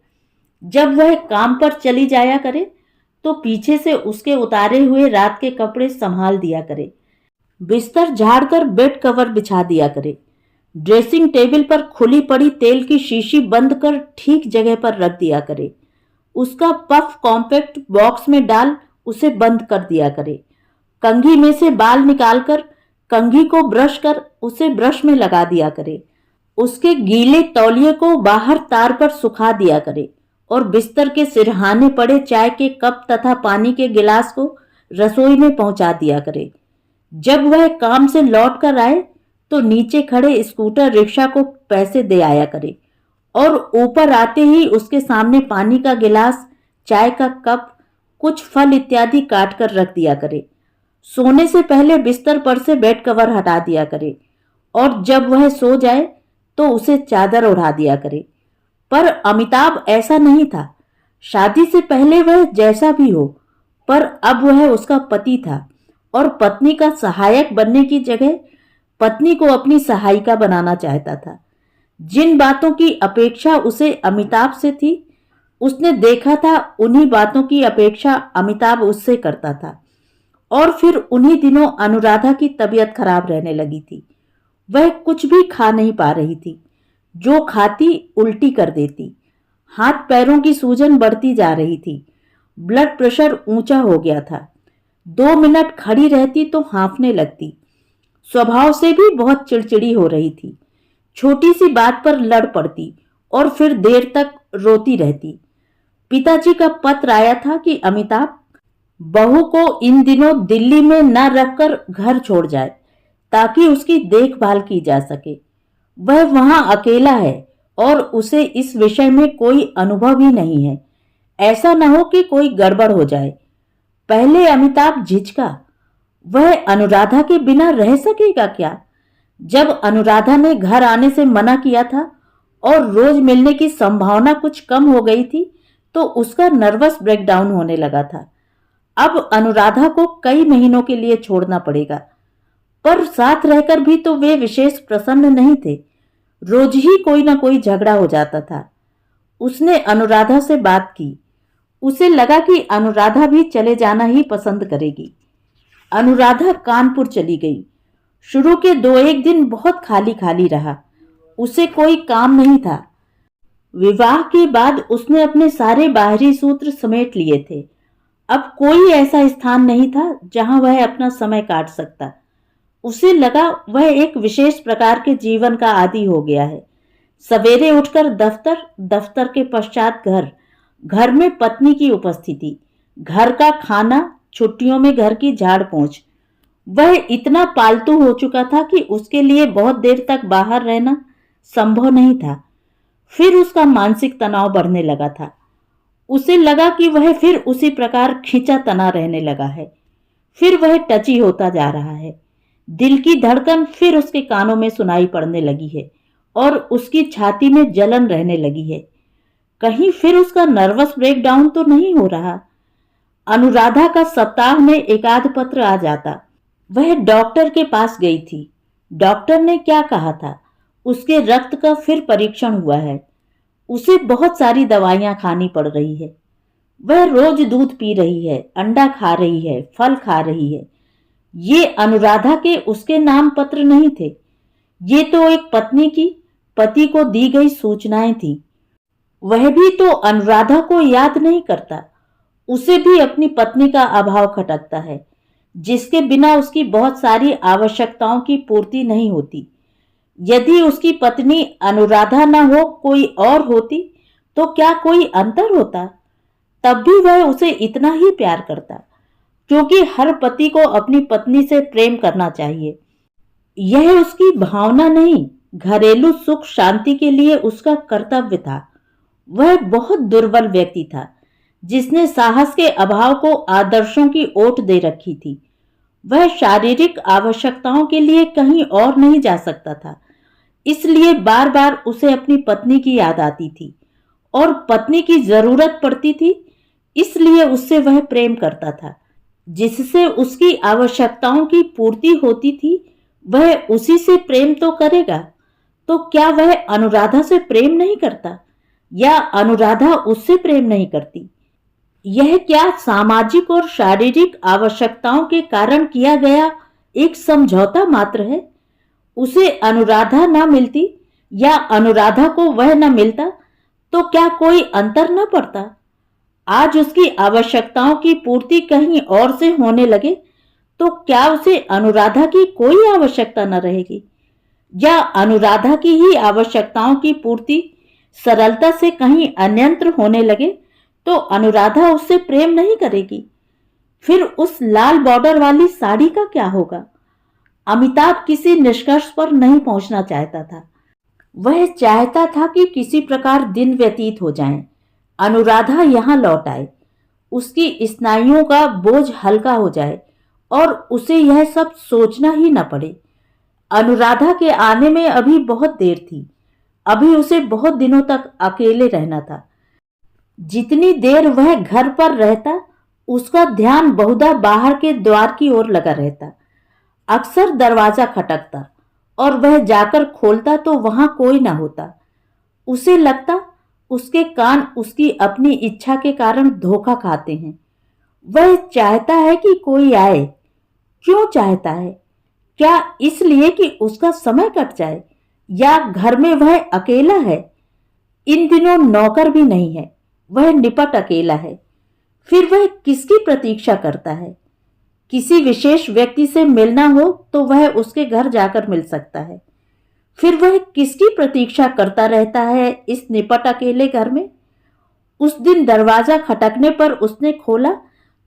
जब वह काम पर चली जाया करे तो पीछे से उसके उतारे हुए रात के कपड़े संभाल दिया करे। बिस्तर झाड़कर बेड कवर बिछा दिया करे। ड्रेसिंग टेबल पर खुली पड़ी तेल की शीशी बंद कर ठीक जगह पर रख दिया करे। उसका पफ कॉम्पैक्ट बॉक्स में डाल उसे बंद कर दिया करे। कंघी में से बाल निकालकर कंघी को ब्रश कर उसे ब्रश में लगा दिया करे। उसके गीले तौलिए को बाहर तार पर सुखा दिया करे और बिस्तर के सिरहाने पड़े चाय के कप तथा पानी के गिलास को रसोई में पहुंचा दिया करे। जब वह काम से लौट कर आए तो नीचे खड़े स्कूटर रिक्शा को पैसे दे आया करे और ऊपर आते ही उसके सामने पानी का गिलास, चाय का कप, कुछ फल इत्यादि काट कर रख दिया करे। सोने से पहले बिस्तर पर से बेड कवर हटा दिया करे और जब वह सो जाए तो उसे चादर ओढ़ा दिया करे। पर अमिताभ ऐसा नहीं था। शादी से पहले वह जैसा भी हो, पर अब वह उसका पति था और पत्नी का सहायक बनने की जगह पत्नी को अपनी सहायिका बनाना चाहता था। जिन बातों की अपेक्षा उसे अमिताभ से थी, उसने देखा था उन्हीं बातों की अपेक्षा अमिताभ उससे करता था। और फिर उन्हीं दिनों अनुराधा की तबीयत खराब रहने लगी थी। वह कुछ भी खा नहीं पा रही थी। जो खाती उल्टी कर देती। हाथ पैरों की सूजन बढ़ती जा रही थी। ब्लड प्रेशर ऊंचा हो गया था। 2 मिनट खड़ी रहती तो हांफने लगती। स्वभाव से भी बहुत चिड़चिड़ी हो रही थी। छोटी सी बात पर लड़ पड़ती और फिर देर तक रोती रहती। पिताजी का पत्र आया था कि अमिताभ बहू को इन दिनों दिल्ली में न रखकर घर छोड़ जाए ताकि उसकी देखभाल की जा सके। वह वहां अकेला है और उसे इस विषय में कोई अनुभव ही नहीं है। ऐसा न हो कि कोई गड़बड़ हो जाए। पहले अमिताभ झिझका। वह अनुराधा के बिना रह सकेगा क्या? जब अनुराधा ने घर आने से मना किया था और रोज मिलने की संभावना कुछ कम हो गई थी तो उसका नर्वस ब्रेकडाउन होने लगा था। अब अनुराधा को कई महीनों के लिए छोड़ना पड़ेगा, पर साथ रहकर भी तो वे विशेष प्रसन्न नहीं थे। रोज ही कोई ना कोई झगड़ा हो जाता था। उसने अनुराधा से बात की। उसे लगा कि अनुराधा भी चले जाना ही पसंद करेगी। अनुराधा कानपुर चली गई। शुरू के 2-1 दिन बहुत खाली खाली रहा। उसे कोई काम नहीं था। विवाह के बाद उसने अपने सारे बाहरी सूत्र समेट लिए थे। अब कोई ऐसा स्थान नहीं था जहां वह अपना समय काट सकता। उसे लगा वह एक विशेष प्रकार के जीवन का आदी हो गया है। सवेरे उठकर दफ्तर, दफ्तर के पश्चात घर, घर में पत्नी की उपस्थिति, घर का खाना, छुट्टियों में घर की झाड़ पोंछ। वह इतना पालतू हो चुका था कि उसके लिए बहुत देर तक बाहर रहना संभव नहीं था। फिर उसका मानसिक तनाव बढ़ने लगा था। उसे लगा कि वह फिर उसी प्रकार खींचा तना रहने लगा है। फिर वह टची होता जा रहा है। दिल की धड़कन फिर उसके कानों में सुनाई पड़ने लगी है और उसकी छाती में जलन रहने लगी है। कहीं फिर उसका नर्वस ब्रेकडाउन तो नहीं हो रहा? अनुराधा का सप्ताह में एकाध पत्र आ जाता। वह डॉक्टर के पास गई थी। डॉक्टर ने क्या कहा था? उसके रक्त का फिर परीक्षण हुआ है। उसे बहुत सारी दवाइयां खानी पड़ रही है। वह रोज दूध पी रही है, अंडा खा रही है, फल खा रही है। ये अनुराधा के उसके नाम पत्र नहीं थे। ये तो एक पत्नी की पति को दी गई सूचनाएं थी। वह भी तो अनुराधा को याद नहीं करता। उसे भी अपनी पत्नी का अभाव खटकता है, जिसके बिना उसकी बहुत सारी आवश्यकताओं की पूर्ति नहीं होती। यदि उसकी पत्नी अनुराधा न हो कोई और होती तो क्या कोई अंतर होता? तब भी वह उसे इतना ही प्यार करता, क्योंकि हर पति को अपनी पत्नी से प्रेम करना चाहिए। यह उसकी भावना नहीं, घरेलू सुख शांति के लिए उसका कर्तव्य था। वह बहुत दुर्बल व्यक्ति था, जिसने साहस के अभाव को आदर्शों की ओट दे रखी थी। वह शारीरिक आवश्यकताओं के लिए कहीं और नहीं जा सकता था। इसलिए बार बार उसे अपनी पत्नी की याद आती थी और पत्नी की जरूरत पड़ती थी, इसलिए उससे वह प्रेम करता था। जिससे उसकी आवश्यकताओं की पूर्ति होती थी, वह उसी से प्रेम तो करेगा। तो क्या वह अनुराधा से प्रेम नहीं करता? या अनुराधा उससे प्रेम नहीं करती? यह क्या सामाजिक और शारीरिक आवश्यकताओं के कारण किया गया एक समझौता मात्र है? उसे अनुराधा ना मिलती या अनुराधा को वह न मिलता तो क्या कोई अंतर न पड़ता? आज उसकी आवश्यकताओं की पूर्ति कहीं और से होने लगे तो क्या उसे अनुराधा की कोई आवश्यकता न रहेगी? या अनुराधा की ही आवश्यकताओं की पूर्ति सरलता से कहीं अन्यत्र होने लगे तो अनुराधा उससे प्रेम नहीं करेगी? फिर उस लाल बॉर्डर वाली साड़ी का क्या होगा? अमिताभ किसी निष्कर्ष पर नहीं पहुंचना चाहता था। वह चाहता था कि किसी प्रकार दिन व्यतीत हो जाएं, अनुराधा यहां लौट आए, उसकी स्नायुओं का बोझ हल्का हो जाए और उसे यह सब सोचना ही न पड़े। अनुराधा के आने में अभी बहुत देर थी, अभी उसे बहुत दिनों तक अकेले रहना था। जितनी देर वह घर पर रहता उसका ध्यान बहुधा बाहर के द्वार की ओर लगा रहता। अक्सर दरवाजा खटकता और वह जाकर खोलता तो वहां कोई ना होता। उसे लगता उसके कान उसकी अपनी इच्छा के कारण धोखा खाते हैं। वह चाहता है कि कोई आए। क्यों चाहता है? क्या इसलिए कि उसका समय कट जाए या घर में वह अकेला है? इन दिनों नौकर भी नहीं है, वह निपट अकेला है। फिर वह किसकी प्रतीक्षा करता है? किसी विशेष व्यक्ति से मिलना हो तो वह उसके घर जाकर मिल सकता है। फिर वह किसकी प्रतीक्षा करता रहता है इस निपट अकेले घर में? उस दिन दरवाजा खटकने पर उसने खोला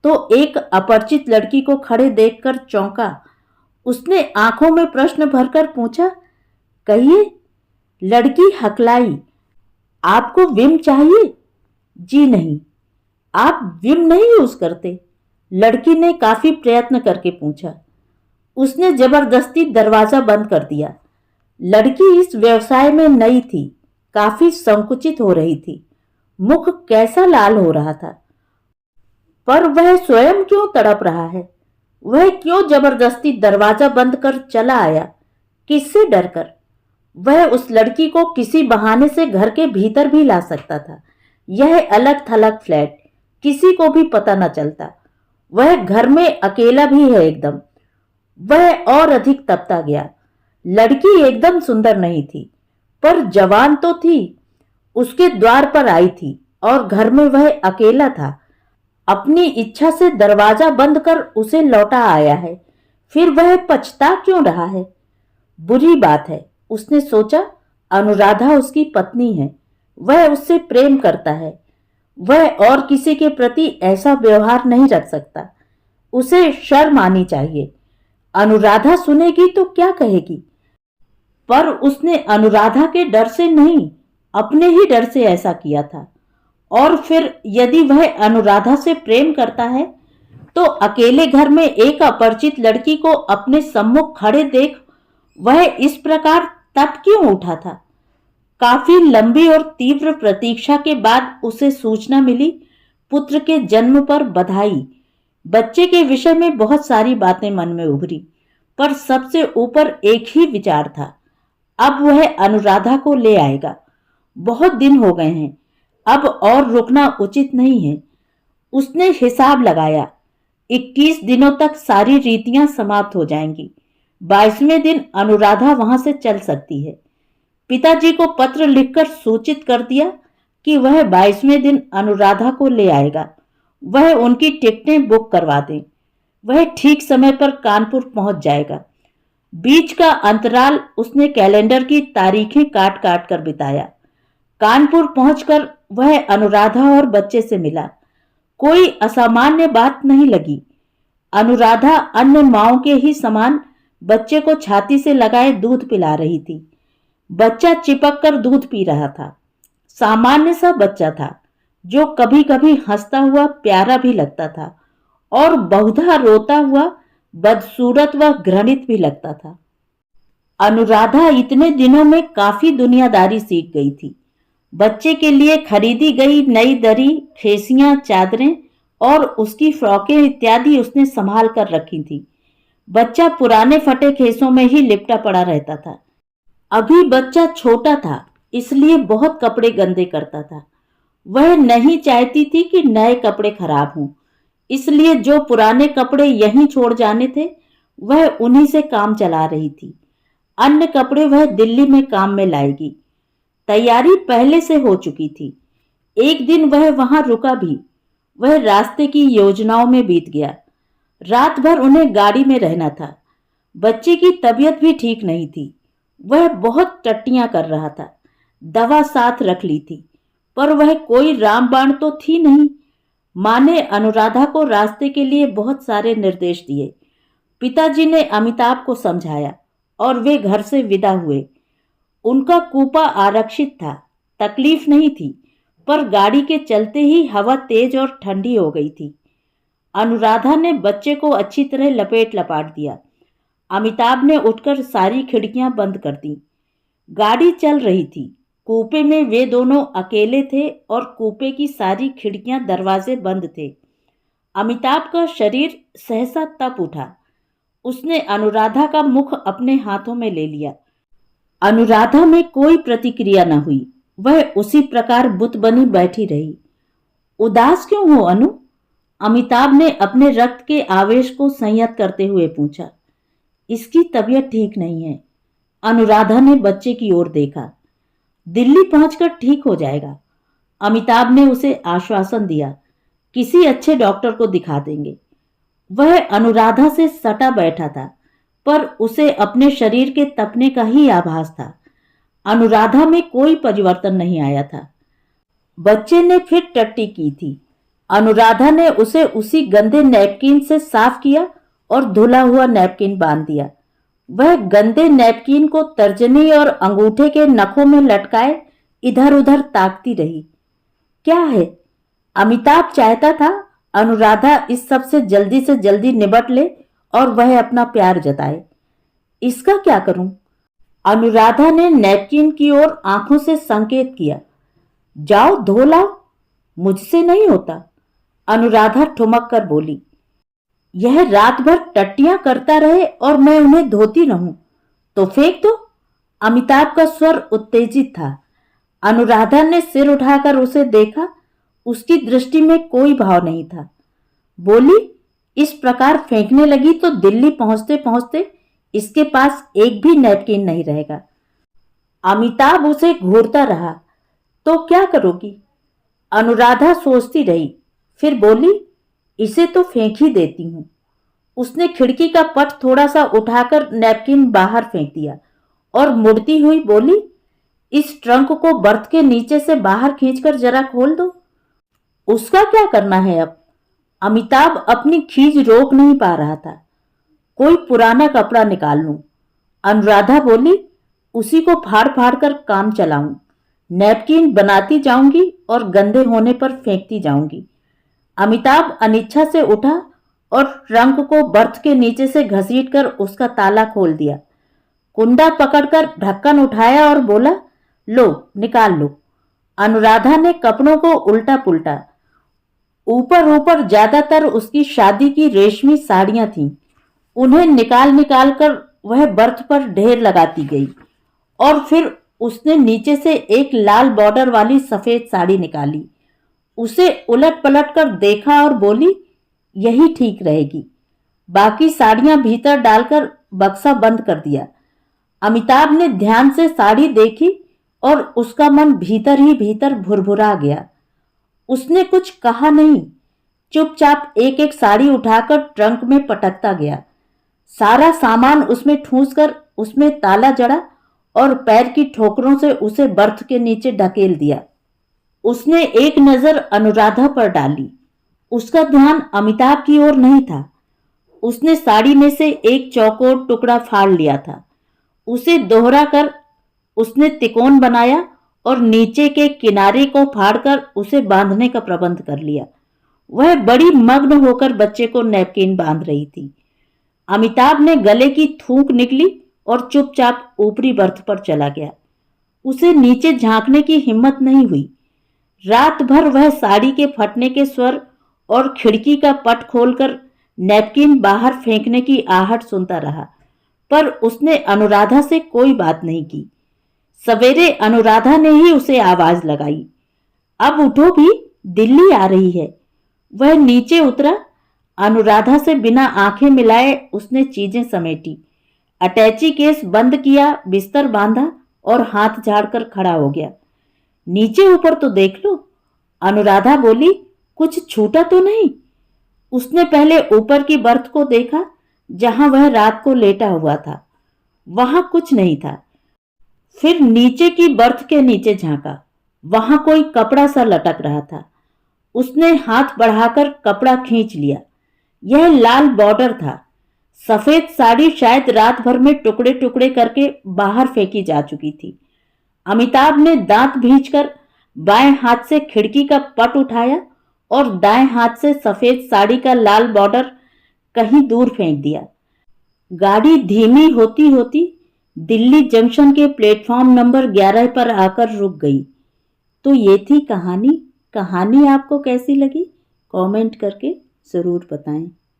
तो एक अपरिचित लड़की को खड़े देखकर चौंका। उसने आंखों में प्रश्न भरकर पूछा, कहिए। लड़की हकलाई, आपको विम चाहिए? जी नहीं। आप विम नहीं यूज करते? लड़की ने काफी प्रयत्न करके पूछा। उसने जबरदस्ती दरवाजा बंद कर दिया। लड़की इस व्यवसाय में नई थी, काफी संकुचित हो रही थी, मुख कैसा लाल हो रहा था। पर वह स्वयं क्यों तड़प रहा है? वह क्यों जबरदस्ती दरवाजा बंद कर चला आया? किससे डरकर? वह उस लड़की को किसी बहाने से घर के भीतर भी ला सकता था। यह अलग थलग फ्लैट, किसी को भी पता न चलता। वह घर में अकेला भी है एकदम। वह और अधिक तपता गया। लड़की एकदम सुंदर नहीं थी, पर जवान तो थी। उसके द्वार पर आई थी और घर में वह अकेला था। अपनी इच्छा से दरवाजा बंद कर उसे लौटा आया है। फिर वह पछता क्यों रहा है? बुरी बात है, उसने सोचा। अनुराधा उसकी पत्नी है, वह उससे प्रेम करता है। वह और किसी के प्रति ऐसा व्यवहार नहीं रख सकता। उसे शर्म आनी चाहिए। अनुराधा सुनेगी तो क्या कहेगी? पर उसने अनुराधा के डर से नहीं, अपने ही डर से ऐसा किया था। और फिर यदि वह अनुराधा से प्रेम करता है तो अकेले घर में एक अपरिचित लड़की को अपने सम्मुख खड़े देख वह इस प्रकार तप क्यों उठा था? काफी लंबी और तीव्र प्रतीक्षा के बाद उसे सूचना मिली, पुत्र के जन्म पर बधाई। बच्चे के विषय में बहुत सारी बातें मन में उभरी, पर सबसे ऊपर एक ही विचार था, अब वह अनुराधा को ले आएगा। बहुत दिन हो गए हैं, अब और रुकना उचित नहीं है। उसने हिसाब लगाया, 21 दिनों तक सारी रीतियां समाप्त हो जाएंगी। 22वें दिन अनुराधा वहां से चल सकती है। पिताजी को पत्र लिखकर सूचित कर दिया कि वह 22वें दिन अनुराधा को ले आएगा। वह उनकी टिकटें बुक करवा दें। वह ठीक समय पर कानपुर पहुंच जाएगा। बीच का अंतराल उसने कैलेंडर की तारीखें काट काट कर बिताया। कानपुर पहुंचकर वह अनुराधा और बच्चे से मिला। कोई असामान्य बात नहीं लगी। अनुराधा अन्य माओं के ही समान बच्चे को छाती से लगाए दूध पिला रही थी। बच्चा चिपक कर दूध पी रहा था। सामान्य सा बच्चा था जो कभी कभी हंसता हुआ प्यारा भी लगता था और बहुधा रोता हुआ बदसूरत व घृणित भी लगता था। अनुराधा इतने दिनों में काफी दुनियादारी सीख गई थी। बच्चे के लिए खरीदी गई नई दरी, खेसियां, चादरें और उसकी फ्रॉकें इत्यादि उसने संभाल कर रखी थी। बच्चा पुराने फटे खेसों में ही लिपटा पड़ा रहता था। अभी बच्चा छोटा था, इसलिए बहुत कपड़े गंदे करता था। वह नहीं चाहती थी कि नए कपड़े खराब हों, इसलिए जो पुराने कपड़े यहीं छोड़ जाने थे वह उन्हीं से काम चला रही थी। अन्य कपड़े वह दिल्ली में काम में लाएगी। तैयारी पहले से हो चुकी थी। एक दिन वह वहां रुका भी। वह रास्ते की योजनाओं में बीत गया। रात भर उन्हें गाड़ी में रहना था। बच्चे की तबीयत भी ठीक नहीं थी। वह बहुत टट्टियां कर रहा था। दवा साथ रख ली थी, पर वह कोई रामबाण तो थी नहीं। माँ ने अनुराधा को रास्ते के लिए बहुत सारे निर्देश दिए। पिताजी ने अमिताभ को समझाया और वे घर से विदा हुए। उनका कूपा आरक्षित था, तकलीफ नहीं थी, पर गाड़ी के चलते ही हवा तेज और ठंडी हो गई थी। अनुराधा ने बच्चे को अच्छी तरह लपेट लपाट दिया। अमिताभ ने उठकर सारी खिड़कियां बंद कर दी। गाड़ी चल रही थी। कूपे में वे दोनों अकेले थे और कूपे की सारी खिड़कियां दरवाजे बंद थे। अमिताभ का शरीर सहसा तप उठा। उसने अनुराधा का मुख अपने हाथों में ले लिया। अनुराधा में कोई प्रतिक्रिया न हुई। वह उसी प्रकार बुत बनी बैठी रही। उदास क्यों हो अनु? अमिताभ ने अपने रक्त के आवेश को संयत करते हुए पूछा। इसकी तबीयत ठीक नहीं है। अनुराधा ने बच्चे की ओर देखा। दिल्ली पहुंचकर ठीक हो जाएगा। अमिताभ ने उसे आश्वासन दिया। किसी अच्छे डॉक्टर को दिखा देंगे। वह अनुराधा से सटा बैठा था, पर उसे अपने शरीर के तपने का ही आभास था। अनुराधा में कोई परिवर्तन नहीं आया था। बच्चे ने फिर टट्टी की थी। अनुराधा ने उसे उसी गंदे नैपकिन से साफ किया और धुला हुआ नैपकिन बांध दिया। वह गंदे नैपकिन को तर्जनी और अंगूठे के नखों में लटकाए इधर उधर ताकती रही। क्या है? अमिताभ चाहता था अनुराधा इस सब से जल्दी निबट ले और वह अपना प्यार जताए। इसका क्या करूं? अनुराधा ने नैपकिन की ओर आंखों से संकेत किया। जाओ धो लाओ। मुझसे नहीं होता। अनुराधा ठुमक कर बोली। यह रात भर टट्टियां करता रहे और मैं उन्हें धोती रहूं तो फेंक दो। अमिताभ का स्वर उत्तेजित था। अनुराधा ने सिर उठाकर उसे देखा। उसकी दृष्टि में कोई भाव नहीं था। बोली, इस प्रकार फेंकने लगी तो दिल्ली पहुंचते पहुंचते इसके पास एक भी नैपकिन नहीं रहेगा। अमिताभ उसे घूरता रहा। तो क्या करोगी? अनुराधा सोचती रही, फिर बोली, इसे तो फेंक ही देती हूं। उसने खिड़की का पट थोड़ा सा उठाकर नैपकिन बाहर फेंक दिया और मुड़ती हुई बोली, इस ट्रंक को बर्थ के नीचे से बाहर खींचकर जरा खोल दो। उसका क्या करना है अब? अमिताभ अपनी खीज रोक नहीं पा रहा था। कोई पुराना कपड़ा निकाल लूं। अनुराधा बोली, उसी को फाड़ फाड़ कर काम चलाऊं। नैपकिन बनाती जाऊंगी और गंदे होने पर फेंकती जाऊंगी। अमिताभ अनिच्छा से उठा और ट्रंक को बर्थ के नीचे से घसीटकर उसका ताला खोल दिया। कुंडा पकड़कर ढक्कन उठाया और बोला, लो निकाल लो। अनुराधा ने कपड़ों को उल्टा पुल्टा। ऊपर ऊपर ज्यादातर उसकी शादी की रेशमी साड़ियां थीं। उन्हें निकाल निकाल कर वह बर्थ पर ढेर लगाती गई और फिर उसने नीचे से एक लाल बॉर्डर वाली सफेद साड़ी निकाली। उसे उलट पलट कर देखा और बोली, यही ठीक रहेगी। बाकी साड़ियां भीतर डालकर बक्सा बंद कर दिया। अमिताभ ने ध्यान से साड़ी देखी और उसका मन भीतर ही भीतर भुरभुरा गया। उसने कुछ कहा नहीं, चुपचाप एक एक साड़ी उठाकर ट्रंक में पटकता गया। सारा सामान उसमें ठूंसकर उसमें ताला जड़ा और पैर की ठोकरों से उसे बर्थ के नीचे ढकेल दिया। उसने एक नजर अनुराधा पर डाली। उसका ध्यान अमिताभ की ओर नहीं था। उसने साड़ी में से एक चौकोर टुकड़ा फाड़ लिया था। उसे दोहरा कर उसने तिकोन बनाया और नीचे के किनारे को फाड़कर उसे बांधने का प्रबंध कर लिया। वह बड़ी मग्न होकर बच्चे को नैपकिन बांध रही थी। अमिताभ ने गले की थूक निकली और चुपचाप ऊपरी बर्थ पर चला गया। उसे नीचे झांकने की हिम्मत नहीं हुई। रात भर वह साड़ी के फटने के स्वर और खिड़की का पट खोलकर नैपकिन बाहर फेंकने की आहट सुनता रहा, पर उसने अनुराधा से कोई बात नहीं की। सवेरे अनुराधा ने ही उसे आवाज लगाई, अब उठो भी, दिल्ली आ रही है। वह नीचे उतरा। अनुराधा से बिना आंखें मिलाए उसने चीजें समेटी, अटैची केस बंद किया, बिस्तर बांधा और हाथ झाड़कर खड़ा हो गया। नीचे ऊपर तो देख लो। अनुराधा बोली, कुछ छूटा तो नहीं? उसने पहले ऊपर की बर्थ को देखा जहां वह रात को लेटा हुआ था, वहां कुछ नहीं था। फिर नीचे की बर्थ के नीचे झांका, वहां कोई कपड़ा सा लटक रहा था। उसने हाथ बढ़ाकर कपड़ा खींच लिया। यह लाल बॉर्डर था। सफेद साड़ी शायद रात भर में टुकड़े टुकड़े करके बाहर फेंकी जा चुकी थी। अमिताभ ने दांत भींचकर बाएं हाथ से खिड़की का पट उठाया और दाएं हाथ से सफेद साड़ी का लाल बॉर्डर कहीं दूर फेंक दिया। गाड़ी धीमी होती होती दिल्ली जंक्शन के प्लेटफॉर्म नंबर 11 पर आकर रुक गई। तो ये थी कहानी। कहानी आपको कैसी लगी? कमेंट करके जरूर बताएं।